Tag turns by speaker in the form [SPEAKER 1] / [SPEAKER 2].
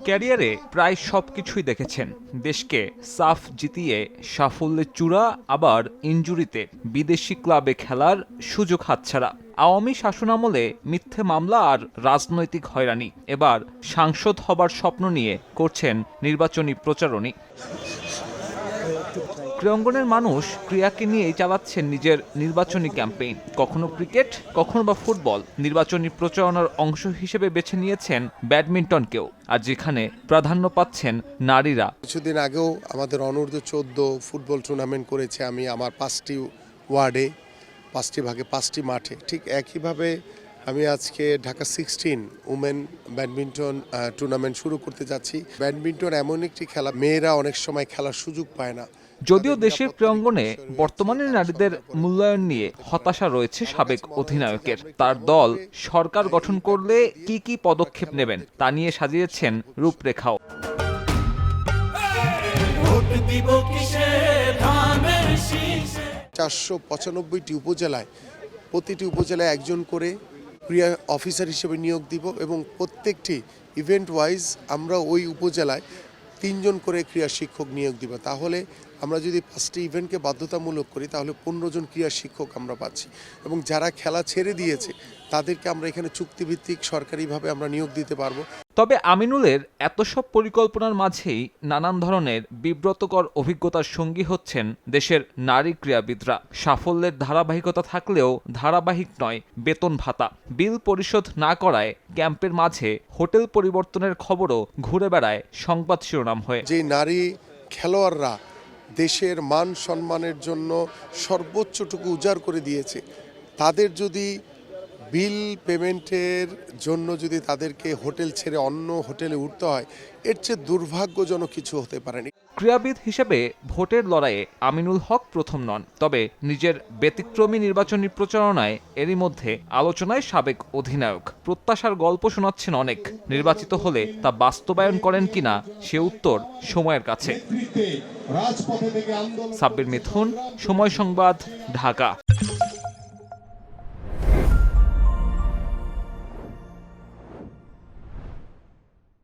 [SPEAKER 1] ক্যারিয়ারে প্রায় সবকিছুই দেখেছেন। দেশকে সাফ জিতিয়ে সাফল্যের চূড়া, আবার ইনজুরিতে বিদেশি ক্লাবে খেলার সুযোগ হাতছাড়া। আওয়ামী শাসনামলে মিথ্যে মামলা আর রাজনৈতিক হয়রানি। এবার সাংসদ হবার স্বপ্ন নিয়ে করছেন নির্বাচনী প্রচারণী। ক্রীড়াঙ্গনের মানুষ ক্রীড়াকে নিয়েই চালাচ্ছেন নিজের নির্বাচনী ক্যাম্পেইন। কখনো ক্রিকেট, কখনো বা ফুটবল। নির্বাচনী প্রচারণার অংশ হিসেবে বেছে নিয়েছেন ব্যাডমিন্টনকেও, আর যেখানে প্রাধান্য পাচ্ছেন নারীরা।
[SPEAKER 2] কিছুদিন আগেও আমাদের অনূর্ধ্ব 14 ফুটবল টুর্নামেন্ট করেছে আমি আমার 5টি ওয়ার্ডে, 5টি ভাগে 5টি মাঠে। ঠিক একইভাবে আমি আজকে ঢাকা 16 উমেন ব্যাডমিন্টন টুর্নামেন্ট শুরু করতে যাচ্ছি। ব্যাডমিন্টন এমন একটি খেলা, মেয়েরা অনেক সময় খেলার সুযোগ পায় না।
[SPEAKER 1] যদিও দেশের ক্রীড়াঙ্গনে বর্তমানে নারীদের মূল্যায়ন নিয়ে হতাশা রয়েছে সাবেক অধিনায়কের। তার দল সরকার গঠন করলে কি কি পদক্ষেপ নেবেন তা নিয়ে সাজিয়েছেন রূপরেখাও।
[SPEAKER 2] 495টি উপজেলায় প্রতিটি উপজেলায় একজন করে ক্রীড়া অফিসার হিসেবে নিয়োগ দিব এবং প্রত্যেকটি ইভেন্ট ওয়াইজ আমরা ওই উপজেলায় 3 জন করে ক্রীড়া শিক্ষক নিয়োগ দিব। তাহলে আমরা যদি 5টি ইভেন্টকে বাধ্যতামূলক করি তাহলে 15 জন ক্রীড়া শিক্ষক আমরা পাচ্ছি এবং যারা খেলা ছেড়ে দিয়েছে তাদেরকে আমরা এখানে চুক্তিভিত্তিক সরকারিভাবে আমরা নিয়োগ দিতে পারবো।
[SPEAKER 1] তবে আমিনুলের এত সব পরিকল্পনার মাঝেই নানান ধরনের বিব্রতকর অভিজ্ঞতার সঙ্গী হচ্ছেন দেশের নারী ক্রীড়াবিদরা। সাফল্যের ধারাবাহিকতা থাকলেও ধারাবাহিক নয় বেতন ভাতা। বিল পরিশোধ না করায় ক্যাম্পের মাঝে হোটেল পরিবর্তনের খবরও ঘুরে বেড়ায় সংবাদ শিরোনাম হয়ে।
[SPEAKER 2] যে নারী খেলোয়াড়রা দেশের মান সম্মানের জন্য সর্বোচ্চটুকু উজাড় করে দিয়েছে, তাদের যদি বিল পেমেন্টের জন্য যদি তাদেরকে হোটেল ছেড়ে অন্য হোটেলে উঠতে হয়, এর চেয়ে দুর্ভাগ্যজনক কিছু হতে পারেনি।
[SPEAKER 1] ক্রীড়াবিদ হিসেবে ভোটের লড়াইয়ে আমিনুল হক প্রথম নন। তবে নিজের ব্যতিক্রমী নির্বাচনী প্রচারণায় এরই মধ্যে আলোচনায় সাবেক অধিনায়ক। প্রত্যাশার গল্প শোনাচ্ছেন অনেক। নির্বাচিত হলে তা বাস্তবায়ন করেন কিনা সে উত্তর সময়ের কাছে। সাব্বির মিথুন, সময় সংবাদ, ঢাকা।